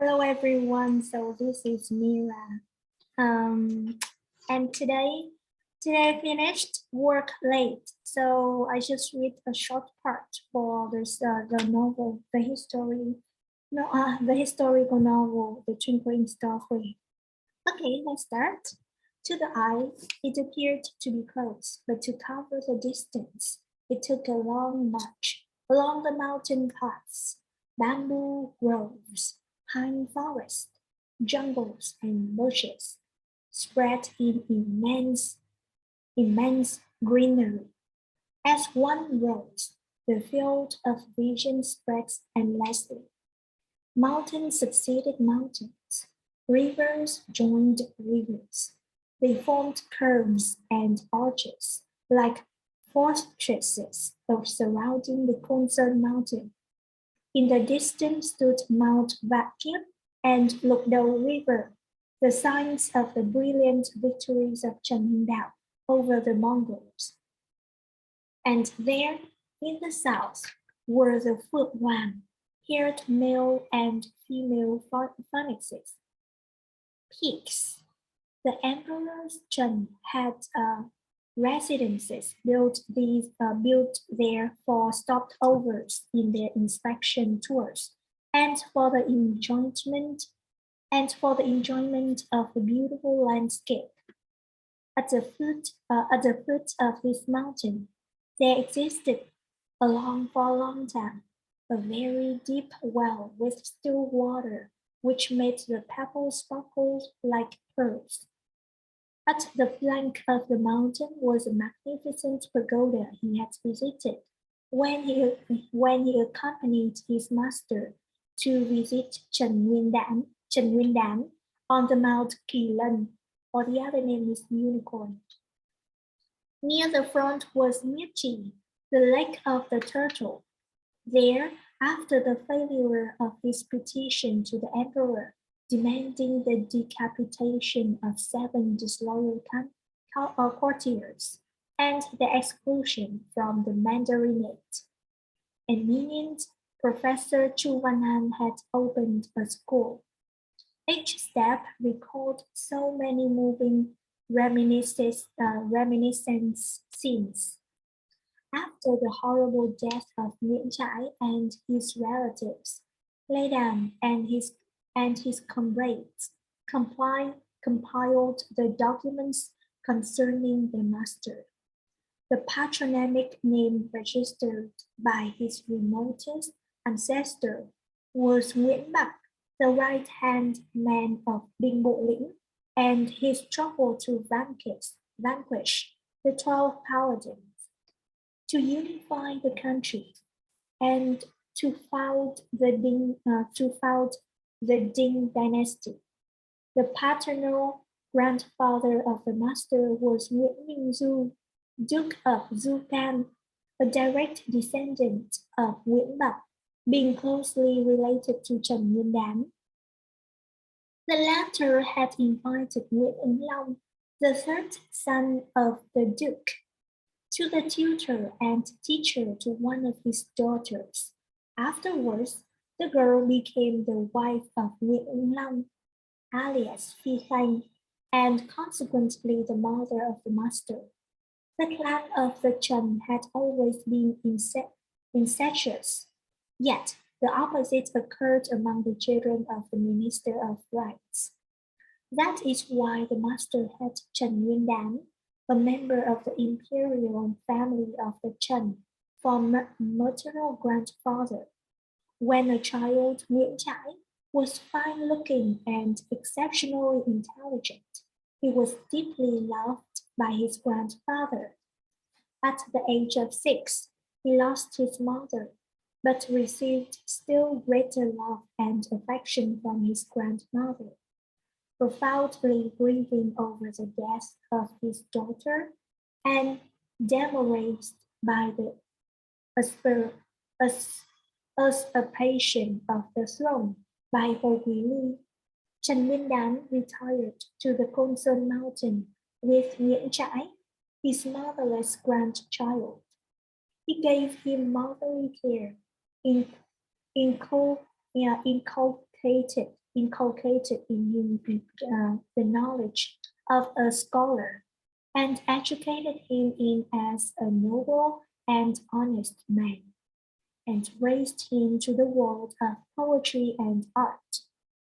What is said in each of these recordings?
Hello everyone, so this is Mira. Um, and today I finished work late, so I just read a short part for the novel, the historical novel, The Twinkling Star Khue. Okay, let's start. To the eye, it appeared to be close, but to cover the distance, it took a long march along the mountain paths, bamboo groves, pine forests, jungles, and bushes, spread in immense greenery. As one rose, the field of vision spreads endlessly. Mountains succeeded mountains, rivers joined rivers. They formed curves and arches, like fortresses of surrounding the concerned mountain. In the distance stood Mount Vacuum and Lukdo River, the signs of the brilliant victories of Chen Dao over the Mongols. And there, in the south, were the haired male and female phoenixes, peaks. The emperors Chen had residences built there for stopovers in their inspection tours, and for the enjoyment of the beautiful landscape. At the foot of this mountain, there existed, for a long time, a very deep well with still water, which made the pebbles sparkle like pearls. At the flank of the mountain was a magnificent pagoda he had visited when he accompanied his master to visit Chen Nguyên on the Mount Kỳ or the other name is Unicorn. Near the front was Mirchi, the lake of the turtle. There, after the failure of his petition to the emperor, demanding the decapitation of 7 disloyal courtiers and the exclusion from the Mandarinate. Eminent Professor Chu Vanhan had opened a school. Each step recalled so many moving reminiscent scenes. After the horrible death of Nguyễn Trãi and his relatives, Ledan and his comrades compiled the documents concerning their master. The patronymic name registered by his remotest ancestor was Nguyễn Bạc, the right-hand man of Đinh Bộ Lĩnh, and his struggle to vanquish the 12 paladins, to unify the country, and to found the Ding dynasty. The paternal grandfather of the master was Nguyễn Minh Du, Duke of Du Cam, a direct descendant of Nguyễn Bạc, being closely related to Trần Nguyên Đán. The latter had invited Nguyễn Ứng Long, the third son of the Duke, to the tutor and teacher to one of his daughters. Afterwards, the girl became the wife of Nguyễn Ứng Long, alias Phi Khanh, and consequently the mother of the master. The clan of the Chen had always been incestuous, yet the opposite occurred among the children of the Minister of Rights. That is why the master had Trần Nguyên Đán, a member of the imperial family of the Chen, for maternal grandfather. When a child, Nguyễn Trãi was fine-looking and exceptionally intelligent. He was deeply loved by his grandfather. At the age of 6, he lost his mother, but received still greater love and affection from his grandmother. Profoundly grieving over the death of his daughter and demoralized by the usurpation of the throne by Hồ Quý Ly, Trần Nguyên Đán retired to the Côn Mountain with Nguyễn Trãi, his motherless grandchild. He gave him motherly care, inculcated inculcated in him the knowledge of a scholar, and educated him in as a noble and honest man, and raised him to the world of poetry and art,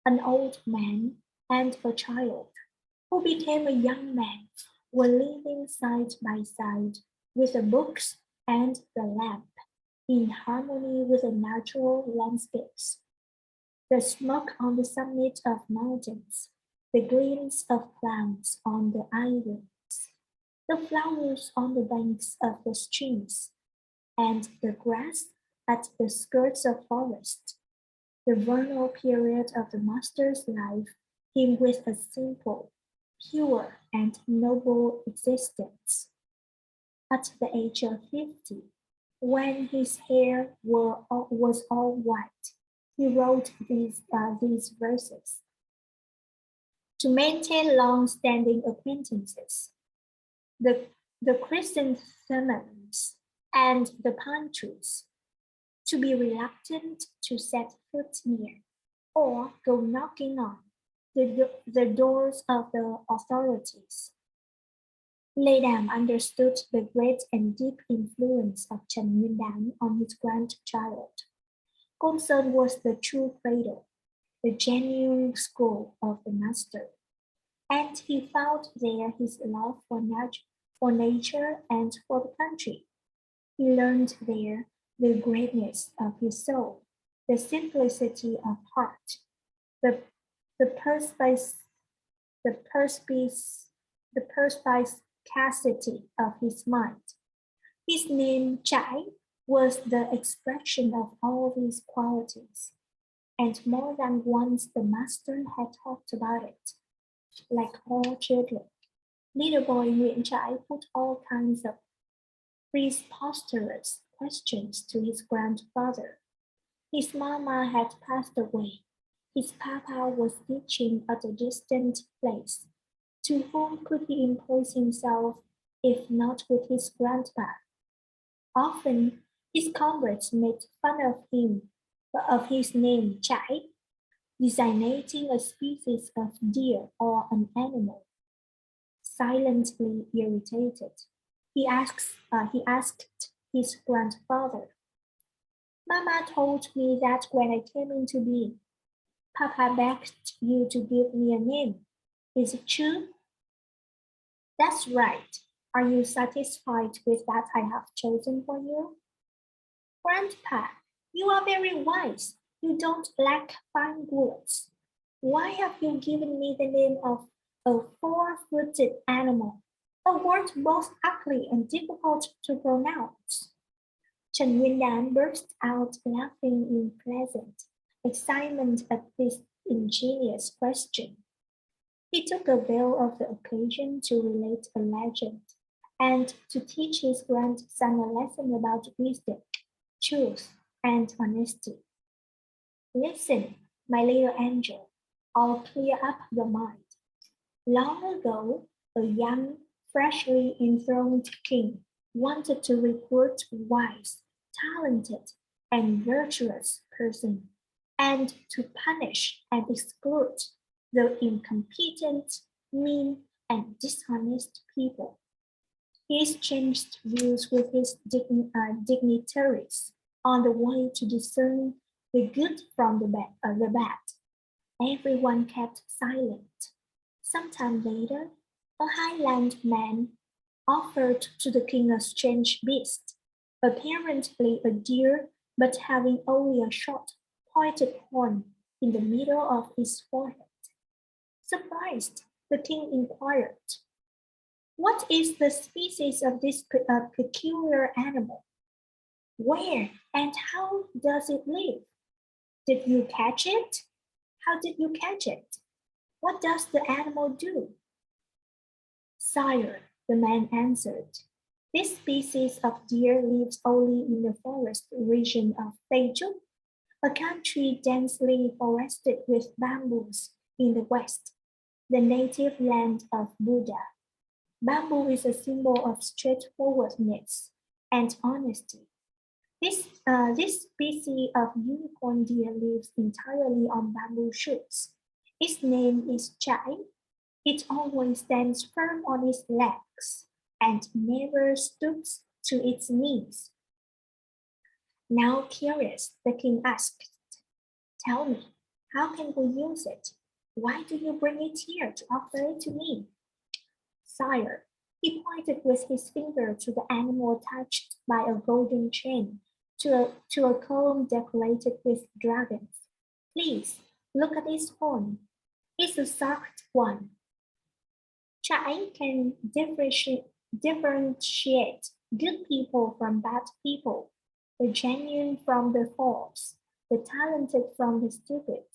an old man and a child, who became a young man, were living side by side with the books and the lamp, in harmony with the natural landscapes. The smoke on the summit of mountains, the gleams of clouds on the islands, the flowers on the banks of the streams, and the grass at the skirts of forest. The vernal period of the master's life came with a simple, pure, and noble existence. At the age of 50, when his hair was all white, he wrote these verses. To maintain long-standing acquaintances, the chrysanthemums and the pine trees, to be reluctant to set foot near or go knocking on the doors of the authorities. Lê Đàm understood the great and deep influence of Trần Nguyên Đán on his grandchild. Côn Sơn was the true cradle, the genuine school of the master, and he found there his love for nature and for the country. He learned there the greatness of his soul, the simplicity of heart, the perspicacity of his mind. His name Trãi was the expression of all these qualities, and more than once the master had talked about it. Like all children, little boy Nguyễn Trãi put all kinds of preposterous questions to his grandfather. His mamma had passed away. His papa was teaching at a distant place. To whom could he impose himself if not with his grandpa? Often his comrades made fun of him, of his name Trãi, designating a species of deer or an animal. Silently irritated, he asked his grandfather, Mama told me that when I came into being, Papa begged you to give me a name. Is it true? That's right. Are you satisfied with that I have chosen for you? Grandpa, you are very wise. You don't lack fine words. Why have you given me the name of a four-footed animal, a word both ugly and difficult to pronounce? Trần Nguyên Đán burst out laughing in pleasant excitement at this ingenious question. He took avail of the occasion to relate a legend and to teach his grandson a lesson about wisdom, truth, and honesty. Listen, my little angel, I'll clear up your mind. Long ago, a young, freshly enthroned king wanted to recruit a wise, talented, and virtuous person, and to punish and exclude the incompetent, mean, and dishonest people. He exchanged views with his dignitaries on the way to discern the good from the bad. Everyone kept silent. Sometime later, a highland man offered to the king a strange beast, apparently a deer, but having only a short, pointed horn in the middle of his forehead. Surprised, the king inquired, What is the species of this peculiar animal? Where and how does it live? Did you catch it? How did you catch it? What does the animal do? Sire, the man answered, this species of deer lives only in the forest region of Tây, a country densely forested with bamboos in the west, the native land of Buddha. Bamboo is a symbol of straightforwardness and honesty. This species of unicorn deer lives entirely on bamboo shoots Its name is Chai. It always stands firm on its legs and never stoops to its knees. Now curious, the king asked, "Tell me, how can we use it? Why do you bring it here to offer it to me?" "Sire," he pointed with his finger to the animal attached by a golden chain to a column decorated with dragons. "Please, look at its horn. It's a socked one." Chai can differentiate good people from bad people, the genuine from the false, the talented from the stupid,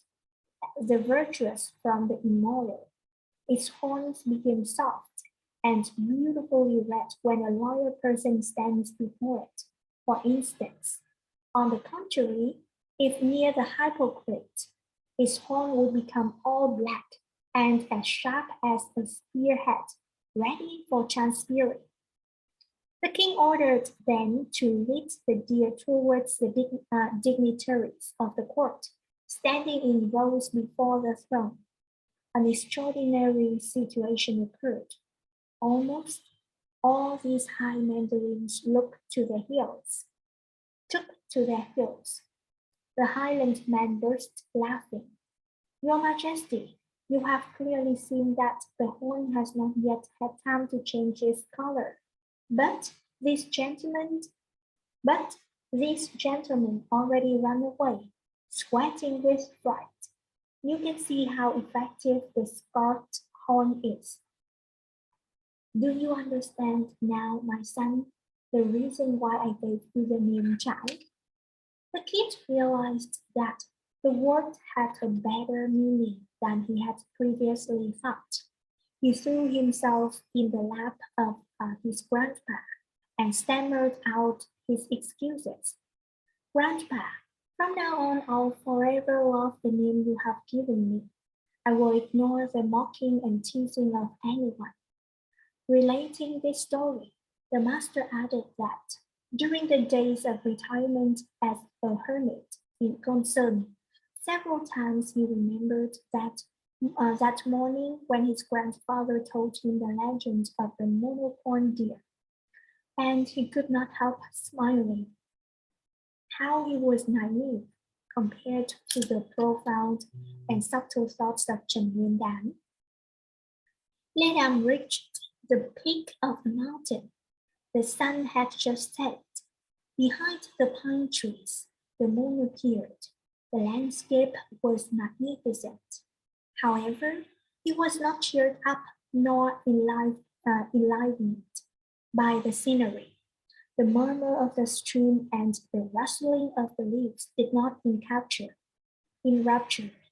the virtuous from the immoral. Its horns became soft and beautifully red when a loyal person stands before it. For instance, on the contrary, if near the hypocrite, its horn would become all black and as sharp as a spearhead, ready for transferring. The king ordered then to lead the deer towards the dignitaries of the court, standing in rows before the throne. An extraordinary situation occurred. Almost all these high mandarins took to their heels. The Highland man burst laughing. "Your Majesty, you have clearly seen that the horn has not yet had time to change its color. But these gentlemen already ran away, sweating with fright. You can see how effective the scarlet horn is. Do you understand now, my son, the reason why I gave you the name Chai?" The kid realized that the word had a better meaning than he had previously thought. He threw himself in the lap of his grandpa and stammered out his excuses. "Grandpa, from now on I'll forever love the name you have given me. I will ignore the mocking and teasing of anyone." Relating this story, the master added that during the days of retirement as a hermit in Gongsun, several times he remembered that morning when his grandfather told him the legend of the monochrome deer, and he could not help smiling. How he was naive compared to the profound and subtle thoughts of Chen Yuandan. Lê Đàm reached the peak of the mountain. The sun had just set. Behind the pine trees, the moon appeared. The landscape was magnificent. However, it was not cheered up nor enlivened by the scenery. The murmur of the stream and the rustling of the leaves did not enrapture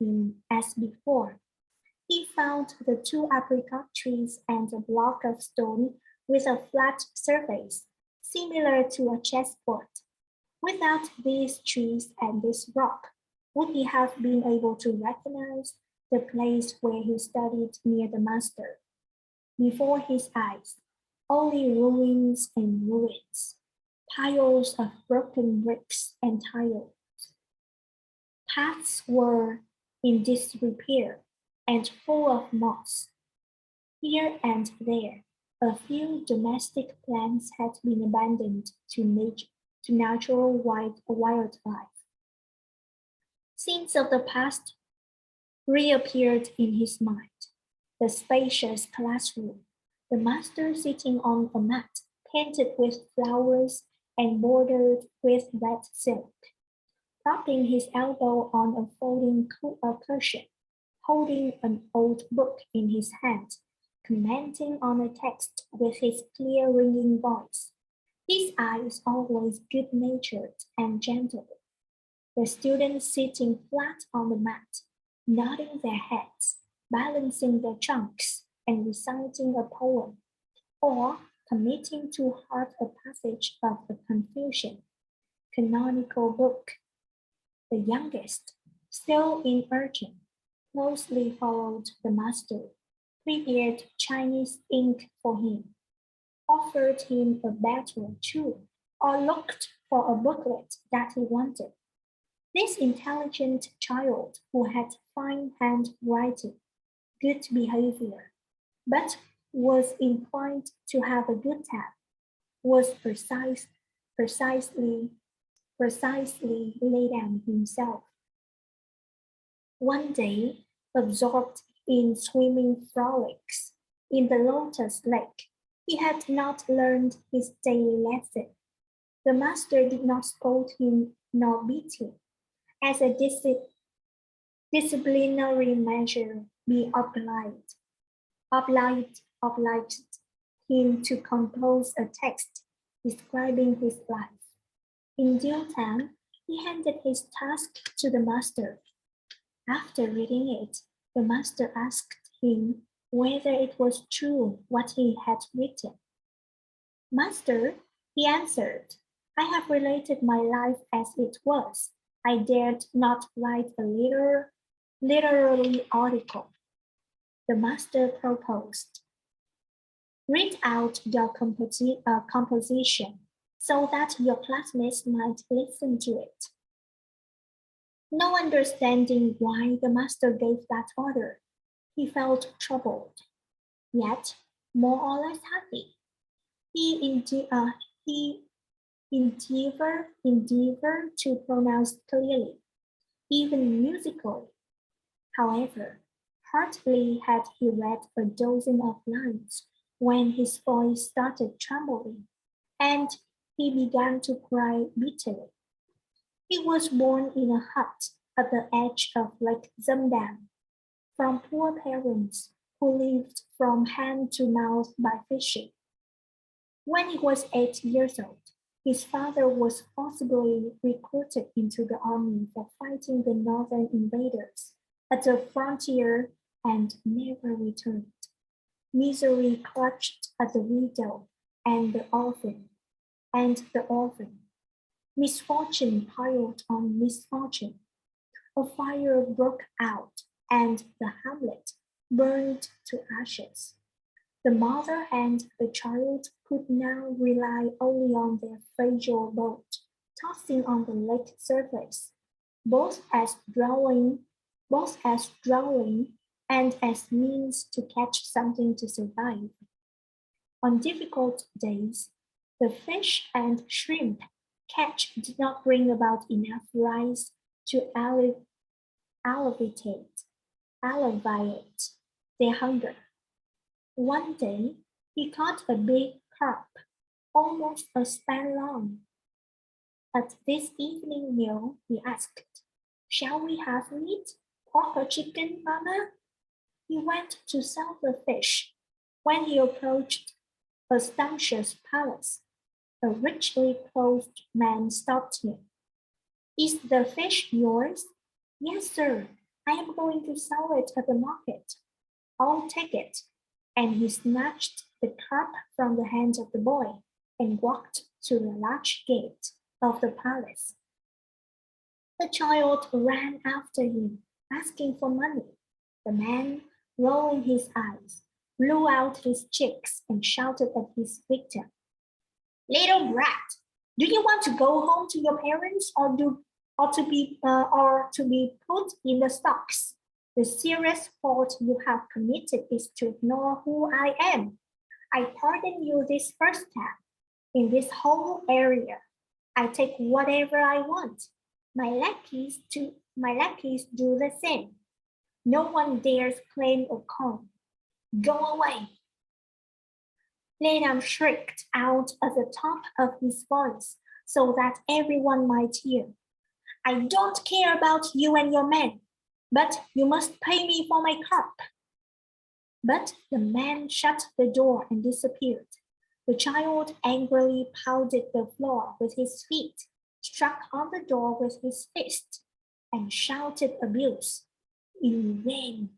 him as before. He found the two apricot trees and a block of stone with a flat surface, similar to a chessboard. Without these trees and this rock, would he have been able to recognize the place where he studied near the master? Before his eyes, only ruins and ruins, piles of broken bricks and tiles. Paths were in disrepair and full of moss. Here and there, a few domestic plants had been abandoned to natural wildlife. Scenes of the past reappeared in his mind. The spacious classroom, the master sitting on a mat painted with flowers and bordered with red silk, propping his elbow on a folding cushion, holding an old book in his hand, commenting on a text with his clear ringing voice, his eyes always good-natured and gentle. The students sitting flat on the mat, nodding their heads, balancing their trunks, and reciting a poem, or committing to heart a passage of the Confucian canonical book. The youngest, still in urchin, closely followed the master, prepared Chinese ink for him, offered him a battle too, or looked for a booklet that he wanted. This intelligent child, who had fine handwriting, good behavior, but was inclined to have a good time, was precisely laid down himself. One day, absorbed in swimming frolics in the Lotus Lake, he had not learned his daily lesson. The master did not scold him nor beat him. As a disciplinary measure, be obliged him to compose a text describing his life. In due time, he handed his task to the master. After reading it, the master asked him whether it was true what he had written. Master, he answered, I have related my life as it was. I dared not write a literary article. The master proposed. Read out your composition so that your classmates might listen to it. No understanding why the master gave that order, he felt troubled, yet more or less happy. He endeavored to pronounce clearly, even musically. However, hardly had he read a dozen of lines when his voice started trembling, and he began to cry bitterly. He was born in a hut at the edge of Lake Zamdam, from poor parents who lived from hand to mouth by fishing. When he was 8 years old, his father was forcibly recruited into the army for fighting the northern invaders at the frontier and never returned. Misery clutched at the widow and the orphan. Misfortune piled on misfortune. A fire broke out and the hamlet burned to ashes. The mother and the child could now rely only on their fragile boat, tossing on the lake surface, both as drawing and as means to catch something to survive. On difficult days, the fish and shrimp catch did not bring about enough rice to alleviate their hunger. One day, he caught a big carp, almost a span long. At this evening meal, he asked, Shall we have meat, pork or chicken, Mama? He went to sell the fish. When he approached a sumptuous palace, a richly clothed man stopped him. Is the fish yours? Yes, sir. I am going to sell it at the market. I'll take it. And he snatched the carp from the hands of the boy and walked to the large gate of the palace. The child ran after him, asking for money. The man, rolling his eyes, blew out his cheeks and shouted at his victim. Little brat, do you want to go home to your parents or to be put in the stocks? The serious fault you have committed is to ignore who I am. I pardon you this first time. In this whole area, I take whatever I want. My lackeys do the same. No one dares claim a coin. Go away. Lenam shrieked out at the top of his voice so that everyone might hear. I don't care about you and your men, but you must pay me for my carp. But the man shut the door and disappeared. The child angrily pounded the floor with his feet, struck on the door with his fist, and shouted abuse. In vain.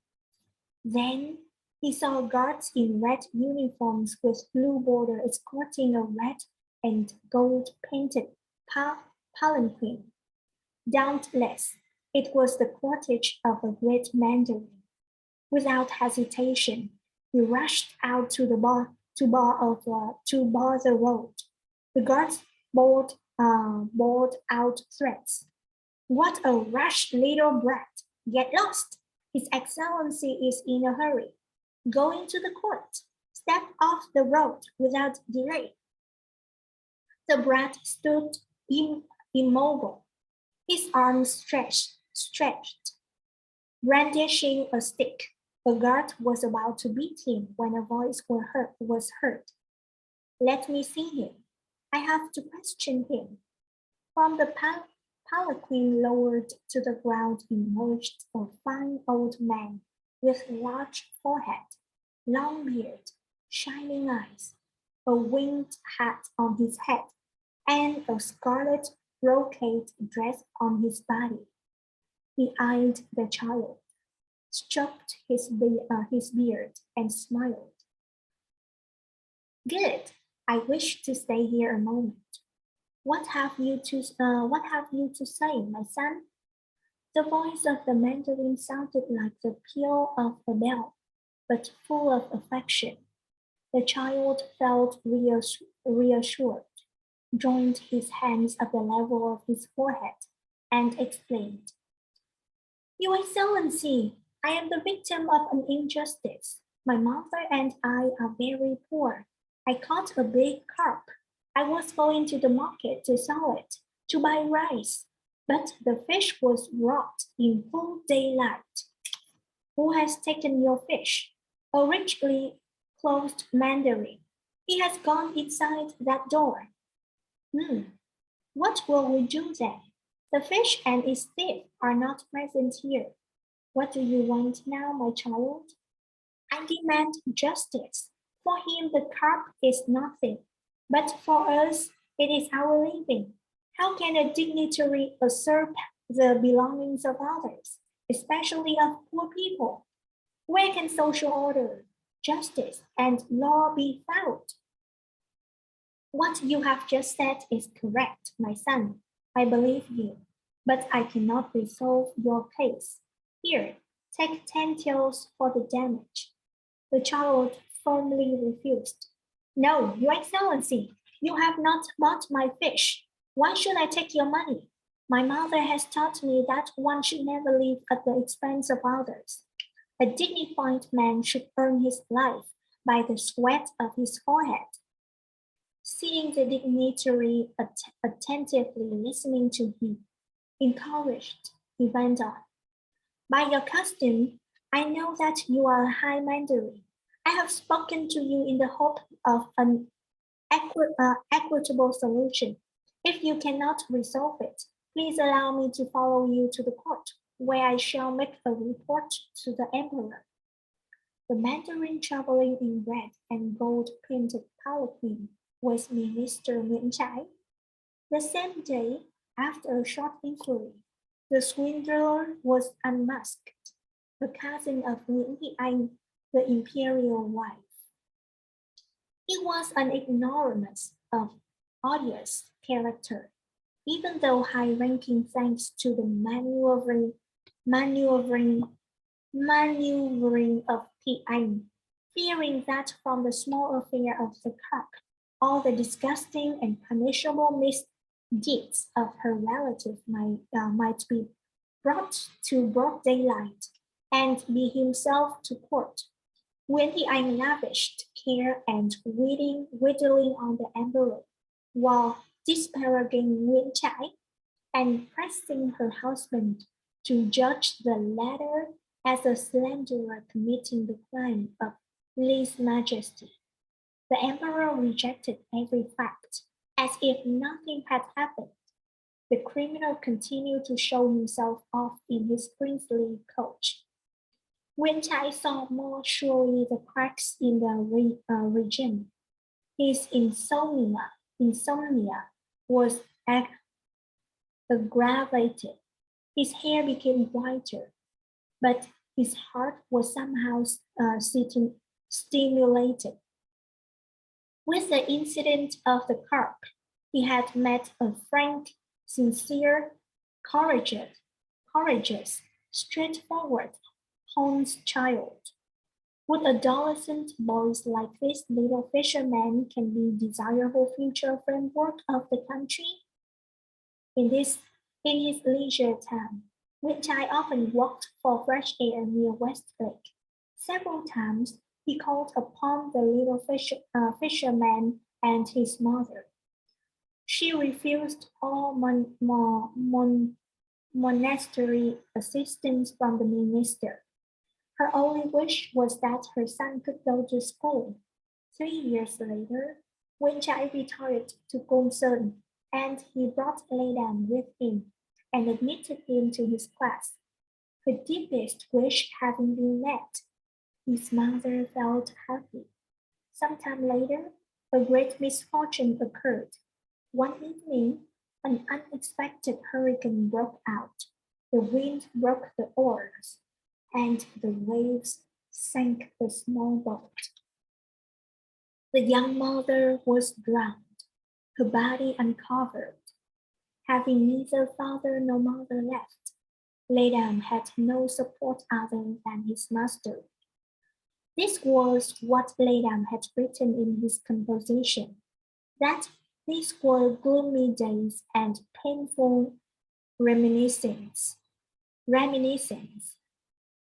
Then he saw guards in red uniforms with blue border escorting a red and gold-painted palanquin. Doubtless, it was the cortege of a great mandarin. Without hesitation, he rushed out to bar the road. The guards bawled out threats. What a rash little brat! Get lost! His Excellency is in a hurry. Going to the court. Step off the road without delay. The brat stood immobile, his arms stretched, brandishing a stick. A guard was about to beat him when a voice was heard. Let me see him. I have to question him. From the palanquin lowered to the ground emerged a fine old man with a large forehead, long beard, shining eyes, a winged hat on his head, and a scarlet brocade dress on his body. He eyed the child, stroked his beard, and smiled. Good. I wish to stay here a moment. What have you to say, my son? The voice of the mandarin sounded like the peal of a bell, but full of affection. The child felt reassured, joined his hands at the level of his forehead, and explained, Your Excellency, I am the victim of an injustice. My mother and I are very poor. I caught a big carp. I was going to the market to sell it, to buy rice, but the fish was rot in full daylight. Who has taken your fish? A richly clothed mandarin. He has gone inside that door. What will we do then? The fish and its thief are not present here. What do you want now, my child? I demand justice. For him, the carp is nothing, but for us, it is our living. How can a dignitary usurp the belongings of others, especially of poor people? Where can social order, justice, and law be found? What you have just said is correct, my son. I believe you, but I cannot resolve your case. Here, take 10 taels for the damage. The child firmly refused. No, Your Excellency, you have not bought my fish. Why should I take your money? My mother has taught me that one should never live at the expense of others. A dignified man should earn his life by the sweat of his forehead. Seeing the dignitary attentively listening to him, encouraged, he went on. By your custom, I know that you are a high mandarin. I have spoken to you in the hope of an equitable solution. If you cannot resolve it, please allow me to follow you to the court, where I shall make a report to the emperor. The mandarin traveling in red and gold-printed palanquin was Minister Nguyễn Trái. The same day, after a short inquiry, the swindler was unmasked, the cousin of Nguyễn Thị Anh, the imperial wife. He was an ignoramus of odious character, even though high-ranking thanks to the maneuvering of Thị Anh, fearing that from the small affair of the carp, all the disgusting and punishable misdeeds of her relative might be brought to broad daylight, and be himself to court. Nguyễn Thị Anh lavished care and whittling on the emperor, while disparaging Nguyễn Trãi and pressing her husband to judge the latter as a slanderer committing the crime of lèse-majesty. The emperor rejected every fact, as if nothing had happened. The criminal continued to show himself off in his princely coach. Nguyễn Trãi saw more surely the cracks in the regime. His insomnia was aggravated. His hair became whiter, but his heart was somehow stimulated. With the incident of the carp, he had met a frank, sincere, courageous, straightforward, honest child. Would adolescent boys like this little fisherman can be desirable future framework of the country? In this In his leisure time, Nguyễn Trai often walked for fresh air near Westlake. Several times he called upon the little fisherman and his mother. She refused all monastery assistance from the minister. Her only wish was that her son could go to school. 3 years later, Nguyễn Trai retired to Côn Sơn, and he brought Lê Đàm with him and admitted him to his class. Her deepest wish having been met, his mother felt happy. Sometime later, a great misfortune occurred. One evening, an unexpected hurricane broke out. The wind broke the oars, and the waves sank the small boat. The young mother was drowned, her body uncovered. Having neither father nor mother left, Lê Đàm had no support other than his master. This was what Lê Đàm had written in his composition, that these were gloomy days and painful reminiscences.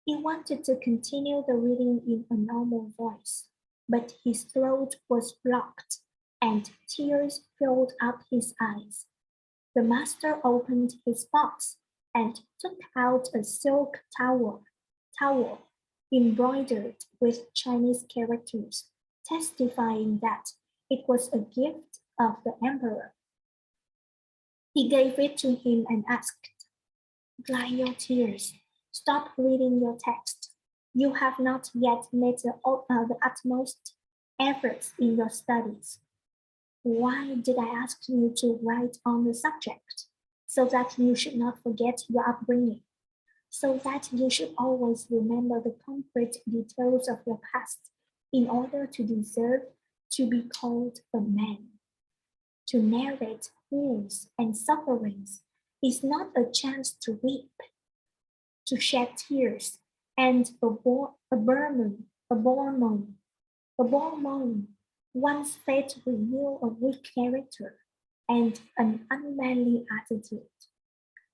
He wanted to continue the reading in a normal voice, but his throat was blocked and tears filled up his eyes. The master opened his box and took out a silk towel embroidered with Chinese characters, testifying that it was a gift of the emperor. He gave it to him and asked, "Dry your tears. Stop reading your text. You have not yet made the utmost efforts in your studies. Why did I ask you to write on the subject? So that you should not forget your upbringing, so that you should always remember the concrete details of your past in order to deserve to be called a man. To narrate woes and sufferings is not a chance to weep, to shed tears, and a moan. One's fate reveal a weak character and an unmanly attitude.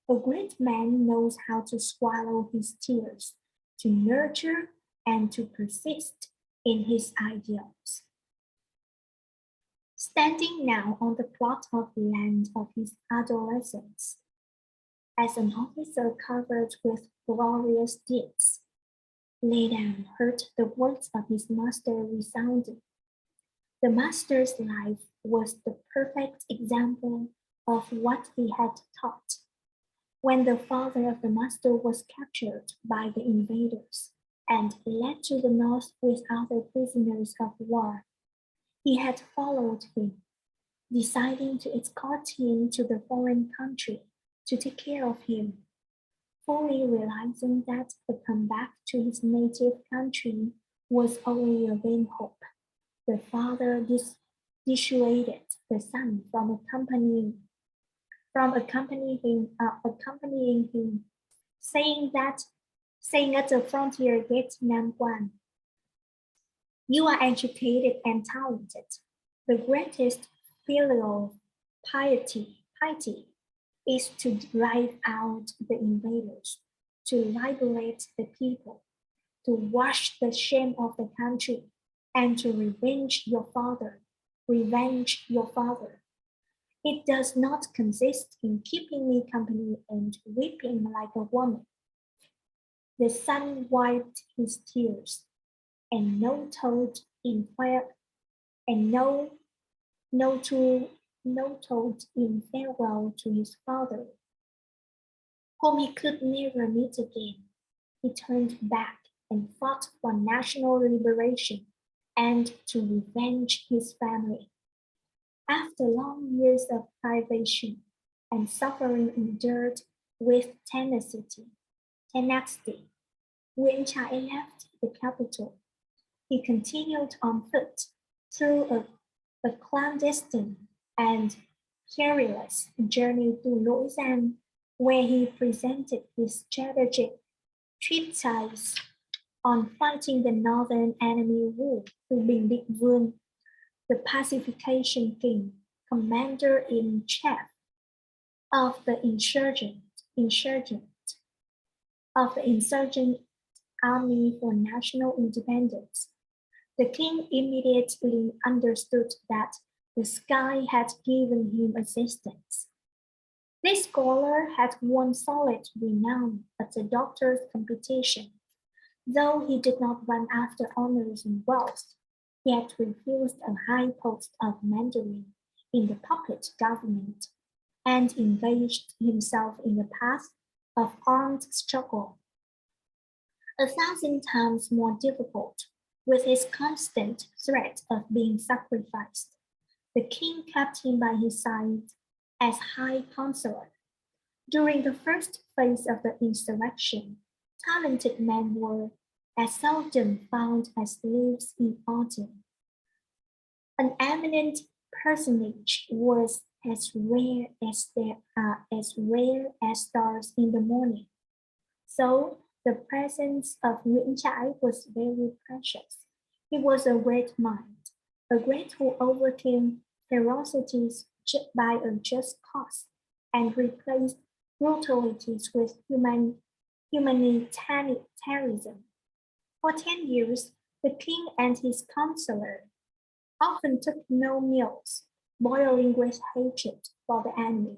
A great man knows how to swallow his tears, to nurture and to persist in his ideals." Standing now on the plot of land of his adolescence, as an officer covered with glorious deeds, Lê Đàm heard the words of his master resounding. The master's life was the perfect example of what he had taught. When the father of the master was captured by the invaders and led to the north with other prisoners of war, he had followed him, deciding to escort him to the foreign country to take care of him, fully realizing that the comeback to his native country was only a vain hope. The father dissuaded the son from accompanying him, saying at the frontier gate Nam Quan, "You are educated and talented. The greatest filial piety is to drive out the invaders, to liberate the people, to wash the shame of the country, and to revenge your father. It does not consist in keeping me company and weeping like a woman." The son wiped his tears, and told in farewell to his father, whom he could never meet again. He turned back and fought for national liberation and to revenge his family. After long years of privation and suffering endured with tenacity, Nguyễn Trai left the capital. He continued on foot through a clandestine and perilous journey to Lỗ Giang, where he presented his strategic treatise on fighting the northern enemy Wu to Bình Định Vương, the pacification king, commander-in-chief of the insurgent army for national independence. The king immediately understood that the sky had given him assistance. This scholar had won solid renown at the doctor's competition. Though he did not run after honors and wealth, he had refused a high post of Mandarin in the puppet government and engaged himself in the path of armed struggle, 1,000 times more difficult, with his constant threat of being sacrificed. The king kept him by his side as high counselor. During the first phase of the insurrection, talented men were as seldom found as leaves in autumn. An eminent personage was as rare as stars in the morning. So the presence of Nguyễn was very precious. He was a great mind, a great who overcame ferocities by a just cause and replaced brutalities with humanitarianism. For 10 years, the king and his counselor often took no meals, boiling with hatred for the enemy.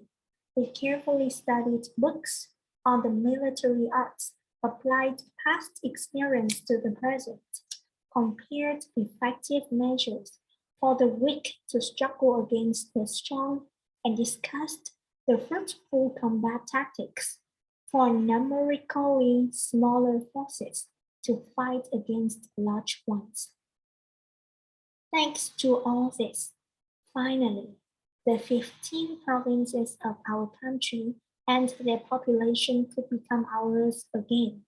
They carefully studied books on the military arts, applied past experience to the present, compared effective measures for the weak to struggle against the strong, and discussed the fruitful combat tactics for numerically smaller forces to fight against large ones. Thanks to all this, finally, the 15 provinces of our country and their population could become ours again.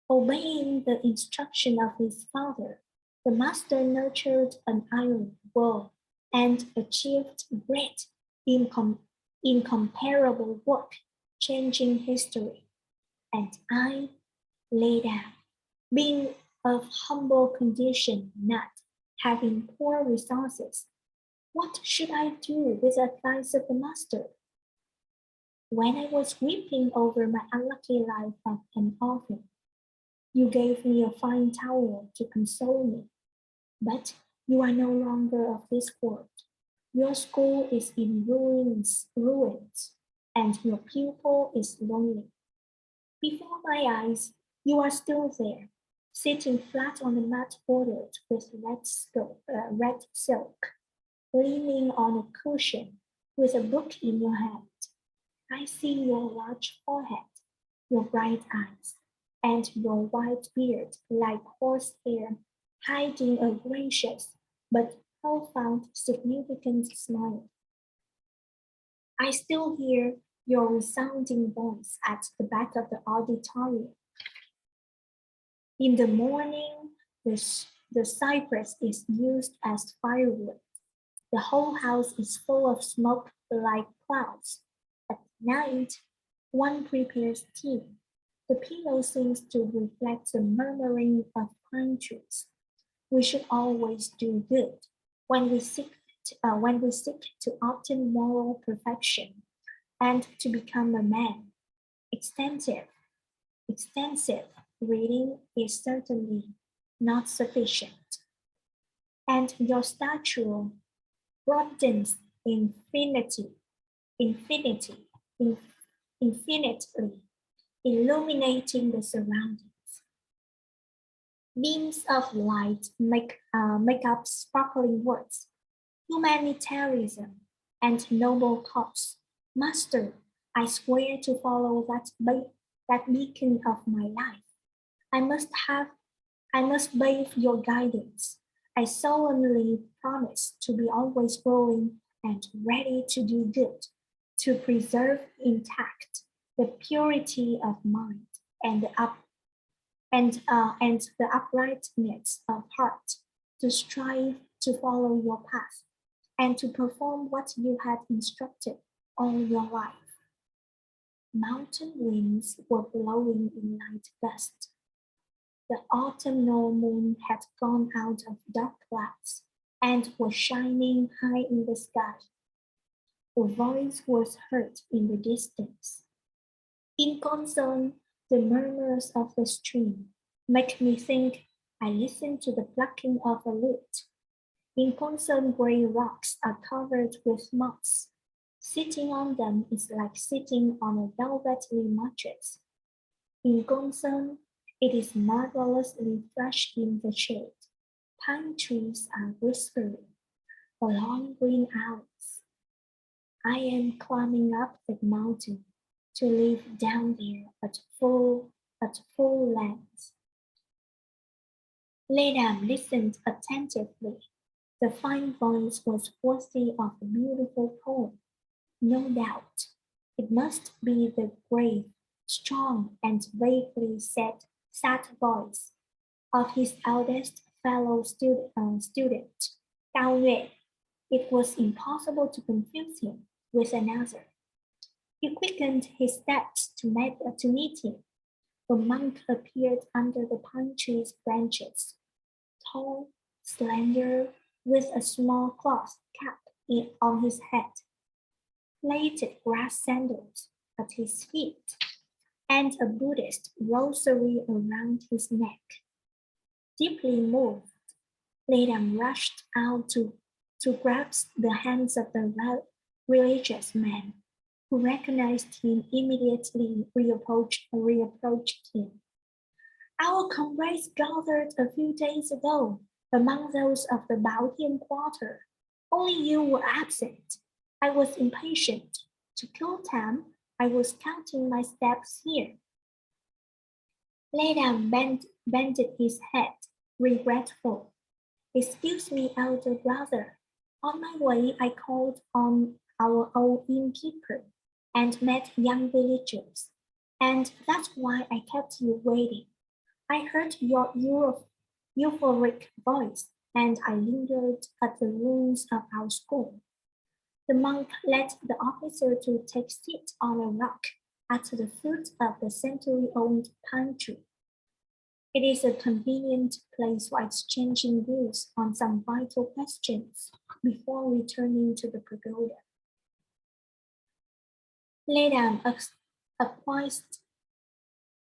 Obeying the instruction of his father, the master nurtured an iron will and achieved great, incomparable work, changing history. And I lay down, being of humble condition, not having poor resources. What should I do with the advice of the master? When I was weeping over my unlucky life as an orphan, you gave me a fine towel to console me. But you are no longer of this world. Your school is in ruins, and your pupil is lonely. Before my eyes, you are still there, sitting flat on the mat bordered with red silk, leaning on a cushion with a book in your hand. I see your large forehead, your bright eyes, and your white beard like horsehair, hiding a gracious but profound significant smile. I still hear your resounding voice at the back of the auditorium. In the morning, the cypress is used as firewood. The whole house is full of smoke like clouds. At night, one prepares tea. The pillow seems to reflect the murmuring of pine trees. We should always do good when we seek to obtain moral perfection and to become a man. Extensive reading is certainly not sufficient, and your stature broadens infinitely, illuminating the surroundings. Beams of light make up sparkling words. Humanitarianism and noble cause. Master, I swear to follow that beacon of my life. I must bathe your guidance. I solemnly promise to be always willing and ready to do good, to preserve intact the purity of mind and the uprightness of heart, to strive to follow your path, and to perform what you had instructed all your life. Mountain winds were blowing in light gusts. The autumnal moon had gone out of dark clouds and was shining high in the sky. A voice was heard in the distance. In concern, the murmurs of the stream make me think I listen to the plucking of a lute. In concern, gray rocks are covered with moss. Sitting on them is like sitting on a velvety mattress. In concern, it is marvelously fresh in the shade. Pine trees are whispering along green alleys. I am climbing up the mountain to live down there at full length. Lê Đàm listened attentively. The fine voice was worthy of a beautiful poem. No doubt, it must be the grave, strong, and vaguely sad voice of his eldest fellow student, Cao Yue. It was impossible to confuse him with another. He quickened his steps to meet him. A monk appeared under the pine tree's branches, tall, slender, with a small cloth cap on his head, plaited grass sandals at his feet, and a Buddhist rosary around his neck. Deeply moved, Lê Đàm rushed out to grasp the hands of the religious man, who recognized him immediately reapproached him. Our comrades gathered a few days ago among those of the Bảo Thiên quarter. Only you were absent. I was impatient. To kill time, I was counting my steps here. Lê Đàm bended his head, regretful. Excuse me, elder brother. On my way, I called on our old innkeeper and met young villagers, and that's why I kept you waiting. I heard your euphoric voice, and I lingered at the ruins of our school. The monk led the officer to take seat on a rock at the foot of the century-old pine tree. It is a convenient place for exchanging views on some vital questions before returning to the pagoda. Lê Đàm acquiesced.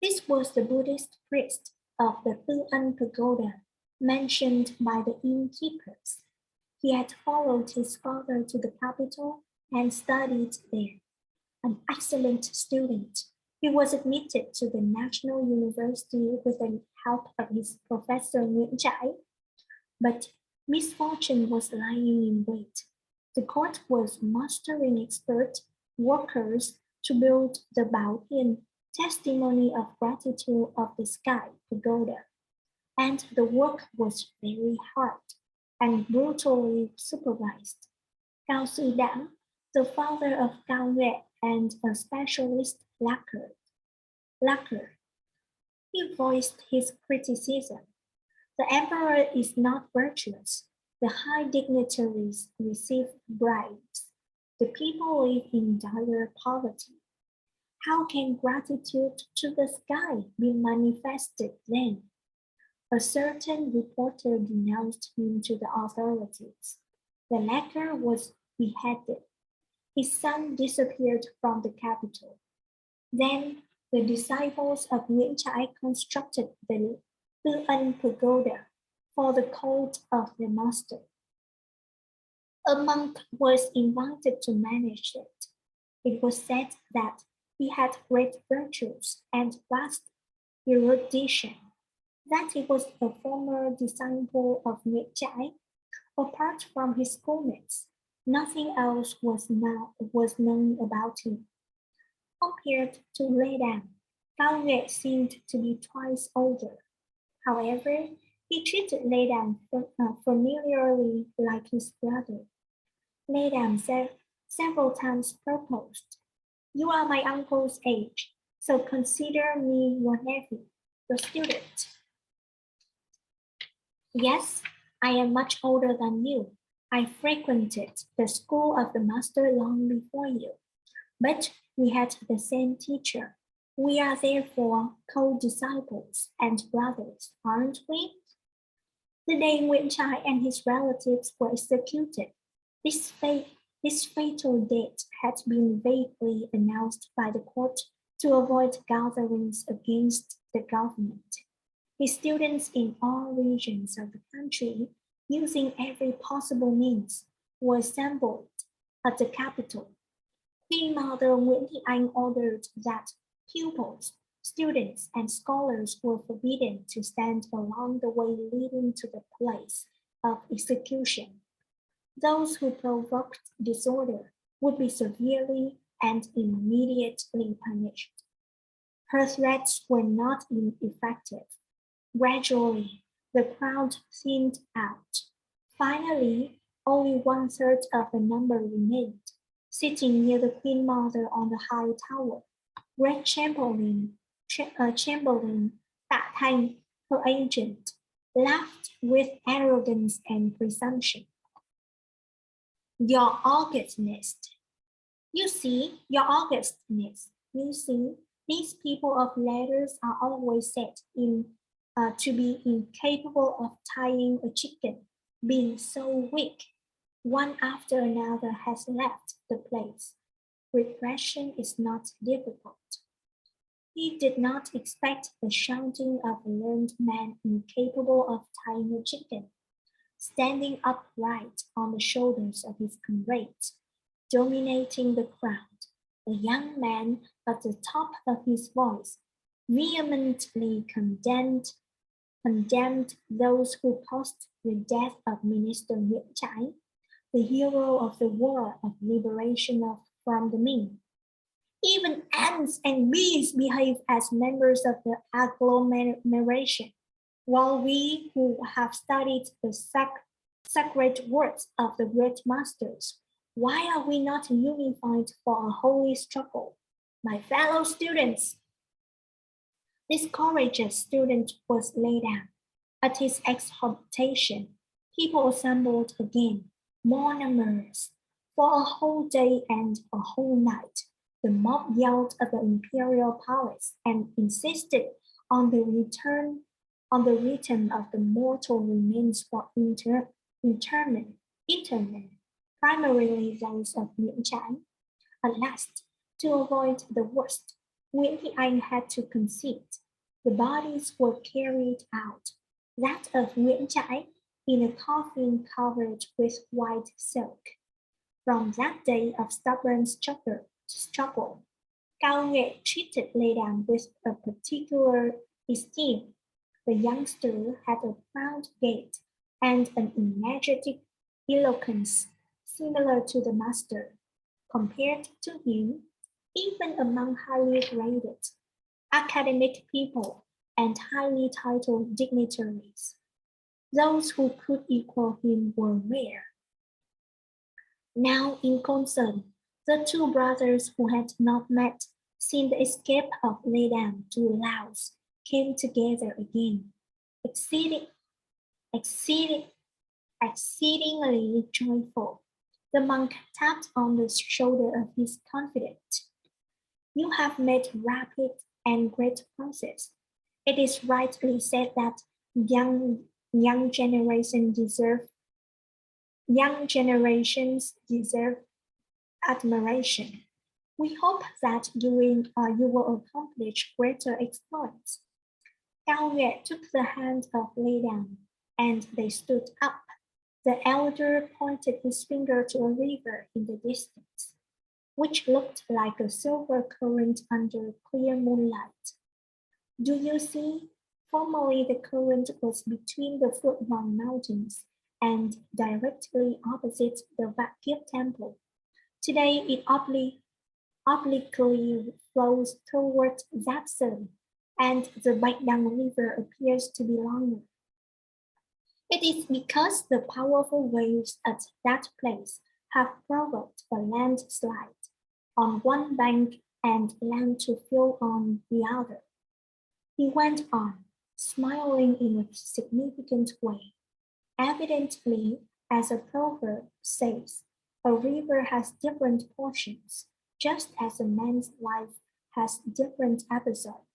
This was the Buddhist priest of the Tuần pagoda mentioned by the innkeepers. He had followed his father to the capital and studied there. An excellent student, he was admitted to the National University with the help of his professor Nguyễn Trãi. But misfortune was lying in wait. The court was mustering expert workers to build the Bảo Thiên, testimony of gratitude of the sky pagoda. And the work was very hard and brutally supervised. Cao Sư Đảng, the father of Cao Yue and a specialist lacquer, he voiced his criticism. The emperor is not virtuous. The high dignitaries receive bribes. The people live in dire poverty. How can gratitude to the sky be manifested then? A certain reporter denounced him to the authorities. The lacquer was beheaded. His son disappeared from the capital. Then the disciples of Nguyễn Trãi constructed the Tuần pagoda for the cult of the master. A monk was invited to manage it. It was said that he had great virtues and vast erudition, that he was a former disciple of Nguyễn Trãi. Apart from his schoolmates, nothing else was known about him. Compared to Lê Đàm, Cao Yue seemed to be twice older. However, he treated Lê Đàm familiarly like his brother. Lê Đàm several times proposed, "You are my uncle's age, so consider me your nephew, your student." "Yes, I am much older than you. I frequented the school of the master long before you, but we had the same teacher. We are therefore co-disciples and brothers, aren't we?" The day Nguyễn Trãi and his relatives were executed, this This fatal date had been vaguely announced by the court to avoid gatherings against the government. His students in all regions of the country, using every possible means, were assembled at the capital. Queen Mother Nguyễn Thị Anh ordered that pupils, students, and scholars were forbidden to stand along the way leading to the place of execution. Those who provoked disorder would be severely and immediately punished. Her threats were not ineffective. Gradually, the crowd thinned out. Finally, only 1/3 of the number remained. Sitting near the Queen Mother on the high tower, Great Chamberlain Tạ Thanh, her agent, laughed with arrogance and presumption. Your Augustness. You see, these people of letters are always said to be incapable of tying a chicken, being so weak. One after another has left the place. Repression is not difficult. He did not expect the shouting of a learned man incapable of tying a chicken, standing upright on the shoulders of his comrades, dominating the crowd. The young man, at the top of his voice, vehemently condemned those who caused the death of Minister Nguyễn Trãi, the hero of the war of liberation from the Minh. Even ants and bees behave as members of the agglomeration, while we who have studied the sacred words of the great masters, why are we not unified for a holy struggle? My fellow students, this courageous student was laid down. At his exhortation, people assembled again, more numerous. For a whole day and a whole night, the mob yelled at the imperial palace and insisted on the return of the mortal remains for interment, primarily those of Nguyễn Trãi. At last, to avoid the worst, Nguyễn Thị Anh had to concede. The bodies were carried out, that of Nguyễn Trãi in a coffin covered with white silk. From that day of stubborn struggle, Cao Nghệ treated Lê Đàm with a particular esteem. The youngster had a proud gait and an energetic eloquence similar to the master. Compared to him, even among highly graded academic people and highly titled dignitaries, those who could equal him were rare. Now in concern, the two brothers who had not met since the escape of Lê Đàm to Laos came together again, exceedingly joyful. The monk tapped on the shoulder of his confidant. You have made rapid and great progress. It is rightly said that young generations deserve admiration. We hope that you will accomplish greater exploits. Cao Nghệ took the hand of Lê Đàm, and they stood up. The elder pointed his finger to a river in the distance, which looked like a silver current under clear moonlight. Do you see? Formerly the current was between the Phượng Mountains and directly opposite the Vạn Kiếp Temple. Today it obliquely flows toward Zapson, and the Bạch Đằng River appears to be longer. It is because the powerful waves at that place have provoked a landslide on one bank and land to fill on the other. He went on, smiling in a significant way. Evidently, as a proverb says, a river has different portions, just as a man's life has different episodes.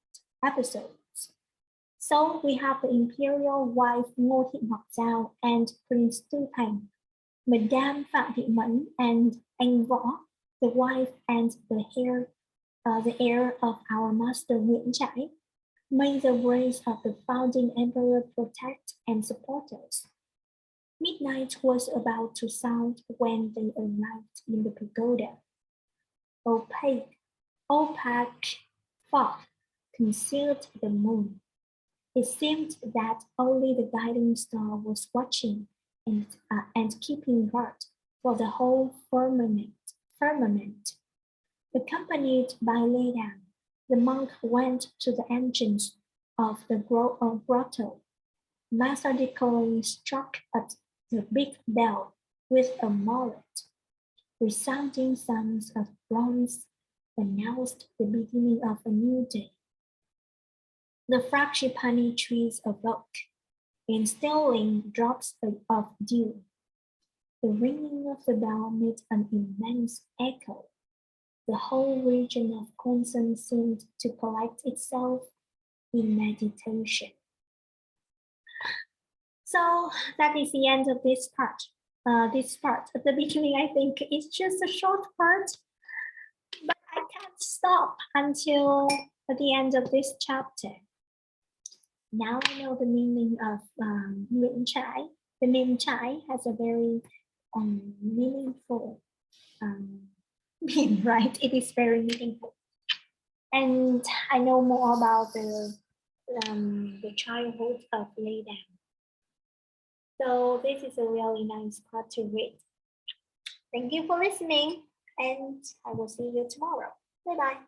So we have the imperial wife Ngô Thị Ngọc Giao and Prince Tu Thành. Madame Phạm Thị Mẫn and anh Võ, the wife and the heir of our master Nguyễn Trãi. May the grace of the founding emperor protect and support us. Midnight was about to sound when they arrived in the pagoda. Opaque fog concealed the moon. It seemed that only the guiding star was watching and keeping guard for the whole firmament. Accompanied by Leda, the monk went to the entrance of the grotto, methodically struck at the big bell with a mallet. Resounding sounds of bronze announced the beginning of a new day. The frangipani trees awoke, instilling drops of dew. The ringing of the bell made an immense echo. The whole region of Consum seemed to collect itself in meditation. So that is the end of this part. This part at the beginning, I think it's just a short part, but I can't stop until the end of this chapter. Now I know the meaning of Nguyễn Trãi. The name Trãi has a very meaningful meaning, right? It is very meaningful. And I know more about the childhood of Leda. So this is a really nice part to read. Thank you for listening, and I will see you tomorrow. Bye-bye.